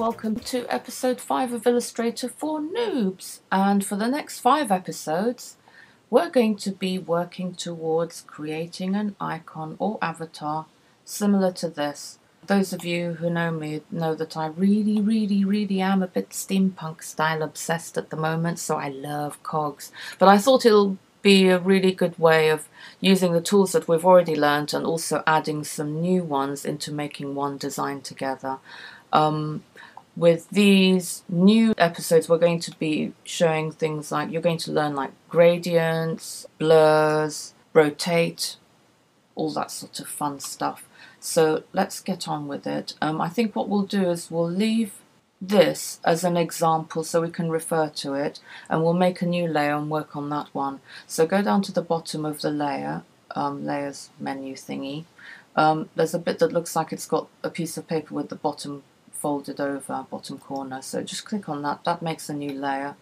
welcome to episode 5 of Illustrator for Noobs. And for the next 5 episodes, we're going to be working towards creating an icon or avatar similar to this. Those of you who know me know that I really am a bit steampunk style obsessed at the moment, so I love cogs. But I thought it'll be a really good way of using the tools that we've already learned and also adding some new ones into making one design together. With these new episodes, we're going to be showing things like, you're going to learn like gradients, blurs, rotate, all that sort of fun stuff. So let's get on with it. I think what we'll do is we'll leave this as an example so we can refer to it, and we'll make a new layer and work on that one. So go down to the bottom of the layer, layers menu thingy. There's a bit that looks like it's got a piece of paper with the bottom folded over, bottom corner, so just click on that. That makes a new layer.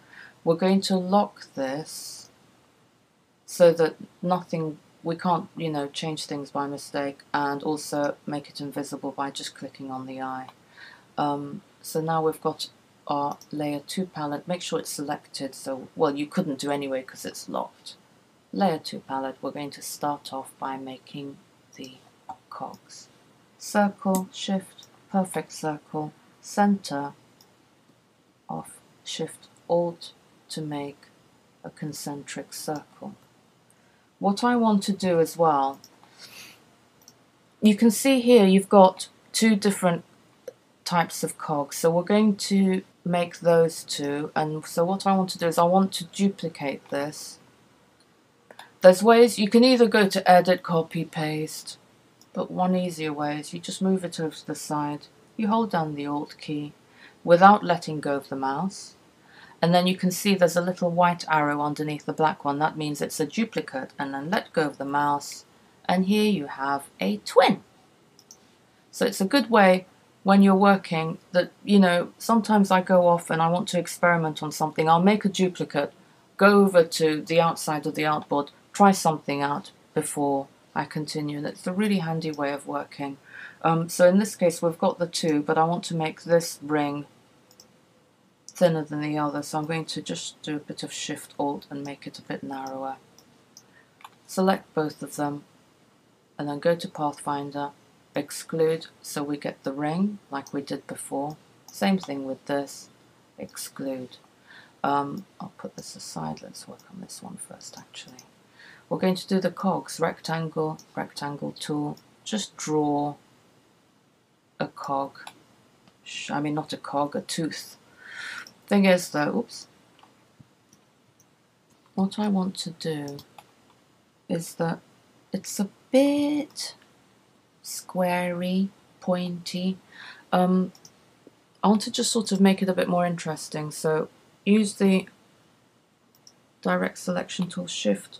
We're going to lock this so that we can't, change things by mistake, and also make it invisible by just clicking on the eye. So now we've got our layer 2 palette. Make sure it's selected, so, well, you couldn't do anyway because it's locked. Layer 2 palette, we're going to start off by making the cogs. Circle, shift, perfect circle, center of shift alt to make a concentric circle. What I want to do as well, you can see here you've got 2 different types of cogs, so we're going to make those 2, and so what I want to do is I want to duplicate this. There's ways you can either go to edit, copy, paste, but one easier way is you just move it over to the side, you hold down the alt key without letting go of the mouse, and then you can see there's a little white arrow underneath the black one. That means it's a duplicate, and then let go of the mouse, and here you have a twin. So it's a good way when you're working that, sometimes I go off and I want to experiment on something. I'll make a duplicate, go over to the outside of the artboard, try something out before I continue. And it's a really handy way of working. So in this case we've got the 2, but I want to make this ring thinner than the other, so I'm going to just do a bit of shift alt and make it a bit narrower. Select both of them and then go to Pathfinder, exclude, so we get the ring like we did before. Same thing with this, exclude. I'll put this aside, let's work on this one first actually. We're going to do the cogs, rectangle, rectangle tool, just draw a cog, not a cog, a tooth. Thing is though, oops, what I want to do is that it's a bit squarey, pointy. I want to just sort of make it a bit more interesting, so use the direct selection tool, shift,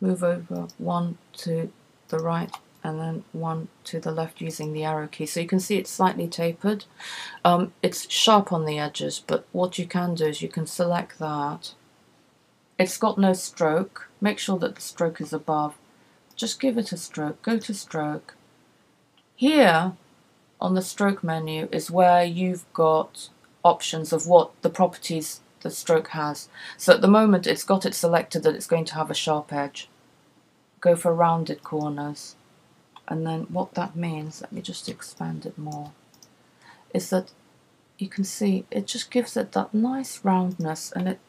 move over 1 to the right and then 1 to the left using the arrow key. So you can see it's slightly tapered. It's sharp on the edges, but what you can do is you can select that. It's got no stroke. Make sure that the stroke is above. Just give it a stroke. Go to stroke. Here on the stroke menu is where you've got options of what the properties the stroke has. So at the moment it's got it selected that it's going to have a sharp edge. Go for rounded corners. And then what that means, let me just expand it more, is that you can see it just gives it that nice roundness and it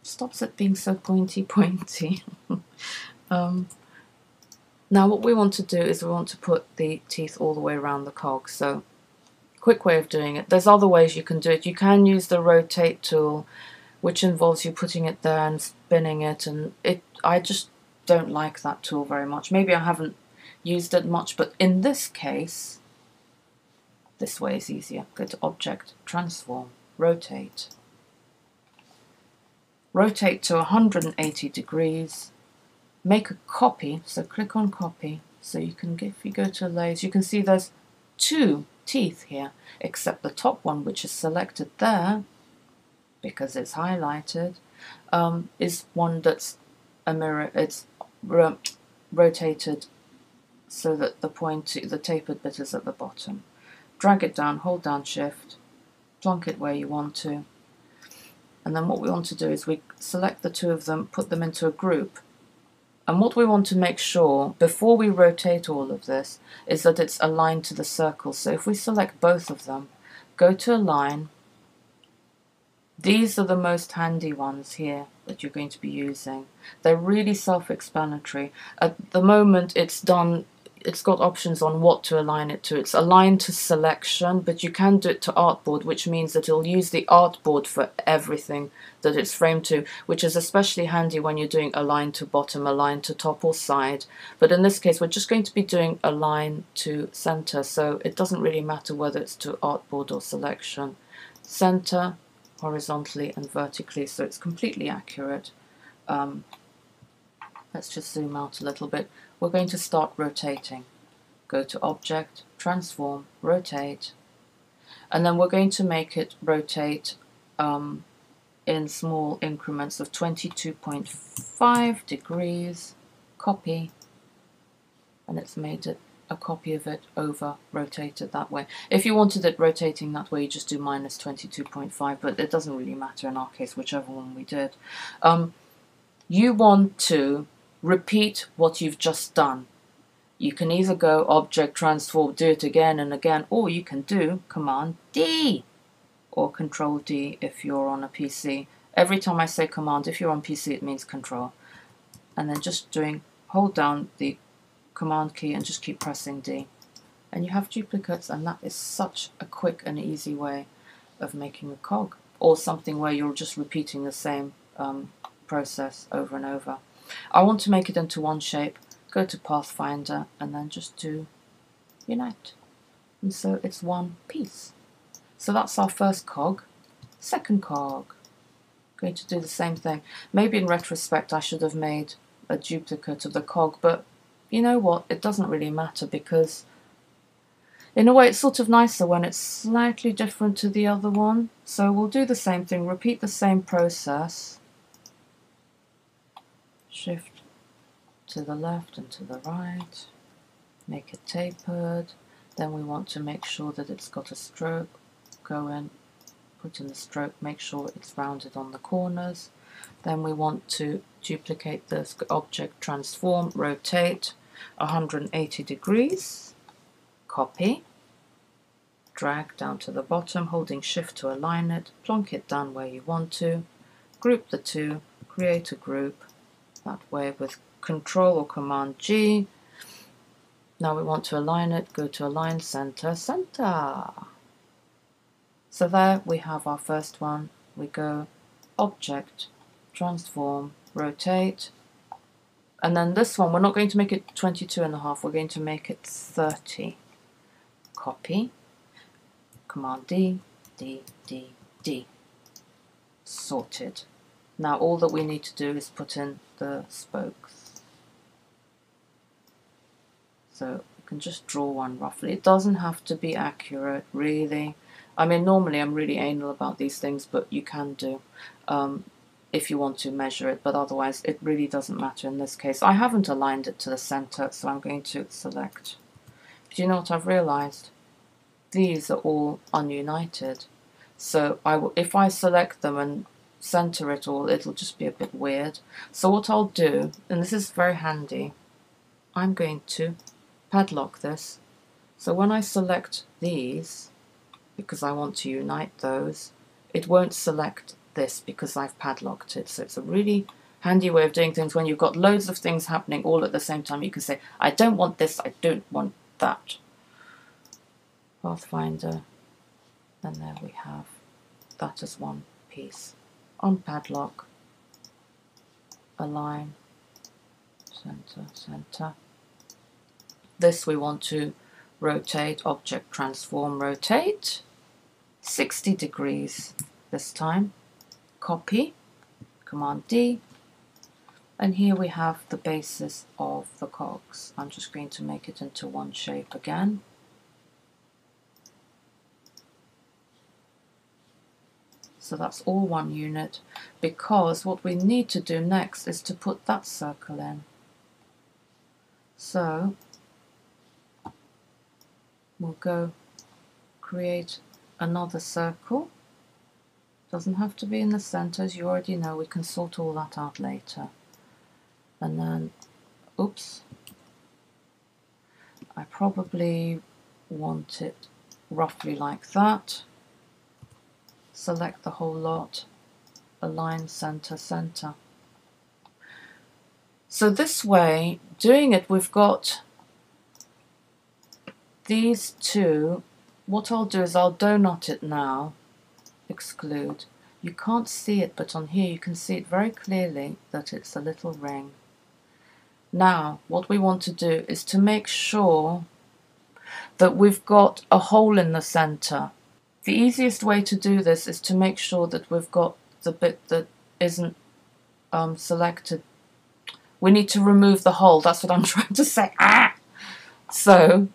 stops it being so pointy. Now what we want to do is we want to put the teeth all the way around the cog. So quick way of doing it. There's other ways you can do it. You can use the rotate tool, which involves you putting it there and spinning it, and I just don't like that tool very much. Maybe I haven't used it much, but in this case this way is easier. Go to object, transform, rotate to 180 degrees, make a copy, so click on copy. So you can, if you go to layers, you can see there's 2 teeth here, except the top one, which is selected there because it's highlighted, is one that's a mirror. It's rotated so that the tapered bit is at the bottom. Drag it down, hold down shift, plonk it where you want to. And then what we want to do is we select the two of them, put them into a group. And what we want to make sure, before we rotate all of this, is that it's aligned to the circle. So if we select both of them, go to Align. These are the most handy ones here that you're going to be using. They're really self-explanatory. At the moment it's done, it's got options on what to align it to. It's aligned to selection, but you can do it to artboard, which means that it'll use the artboard for everything that it's framed to, which is especially handy when you're doing align to bottom, align to top or side. But in this case, we're just going to be doing align to center, so it doesn't really matter whether it's to artboard or selection. Center, horizontally and vertically, so it's completely accurate. Let's just zoom out a little bit. We're going to start rotating. Go to Object, Transform, Rotate, and then we're going to make it rotate in small increments of 22.5 degrees. Copy, and it's made it a copy of it over rotated that way. If you wanted it rotating that way, you just do minus 22.5, but it doesn't really matter in our case, whichever one we did. You want to repeat what you've just done. You can either go Object, Transform, do it again and again, or you can do Command D or Control D if you're on a PC. Every time I say Command, if you're on PC, it means Control. And then just hold down the Command key and just keep pressing D. And you have duplicates, and that is such a quick and easy way of making a cog, or something where you're just repeating the same process over and over. I want to make it into one shape. Go to Pathfinder and then just do Unite. And so it's one piece. So that's our first cog. Second cog. Going to do the same thing. Maybe in retrospect I should have made a duplicate of the cog, but you know what? It doesn't really matter, because in a way it's sort of nicer when it's slightly different to the other one. So we'll do the same thing, repeat the same process. Shift to the left and to the right, make it tapered. Then we want to make sure that it's got a stroke. Go in, put in the stroke, make sure it's rounded on the corners. Then we want to duplicate this object, transform, rotate 180 degrees, copy, drag down to the bottom, holding shift to align it, plonk it down where you want to, group the two, create a group, that way with Control or Command G. Now we want to align it, go to Align, Center, Center. So there we have our first one. We go Object, Transform, Rotate, and then this one, we're not going to make it 22.5, we're going to make it 30. Copy, Command D, D, D, D. Sorted. Now all that we need to do is put in the spokes. So you can just draw one roughly. It doesn't have to be accurate, really. I mean, normally I'm really anal about these things, but you can do if you want to measure it, but otherwise it really doesn't matter in this case. I haven't aligned it to the center, so I'm going to select. Do you know what I've realized? These are all ununited. So if I select them and center it all, it'll just be a bit weird. So what I'll do, and this is very handy, I'm going to padlock this. So when I select these, because I want to unite those, it won't select this because I've padlocked it. So it's a really handy way of doing things when you've got loads of things happening all at the same time. You can say, I don't want this, I don't want that. Pathfinder, and there we have that as one piece. Unpadlock, align, center, center. This we want to rotate, object, transform, rotate 60 degrees this time. Copy, Command D, and here we have the basis of the cogs. I'm just going to make it into one shape again. So that's all one unit, because what we need to do next is to put that circle in. So we'll go create another circle. Doesn't have to be in the center, as you already know. We can sort all that out later. And then, oops, I probably want it roughly like that. Select the whole lot, align center, center. So this way, doing it, we've got these two. What I'll do is I'll donut it now, exclude. You can't see it, but on here you can see it very clearly that it's a little ring. Now, what we want to do is to make sure that we've got a hole in the center. The easiest way to do this is to make sure that we've got the bit that isn't selected. We need to remove the hole, that's what I'm trying to say. Ah! So,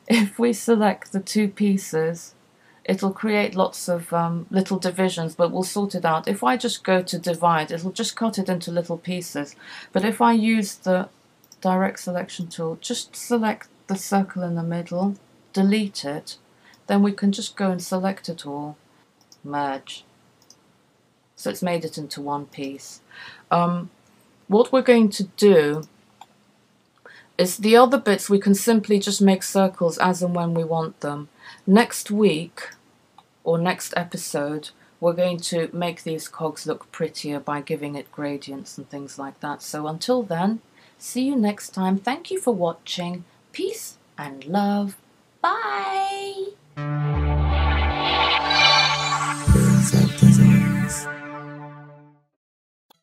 if we select the two pieces, it'll create lots of little divisions, but we'll sort it out. If I just go to divide, it'll just cut it into little pieces. But if I use the direct selection tool, just select the circle in the middle, delete it, then we can just go and select it all, merge. So it's made it into one piece. What we're going to do is the other bits we can simply just make circles as and when we want them. Next week, or next episode, we're going to make these cogs look prettier by giving it gradients and things like that. So until then, see you next time. Thank you for watching. Peace and love. Bye!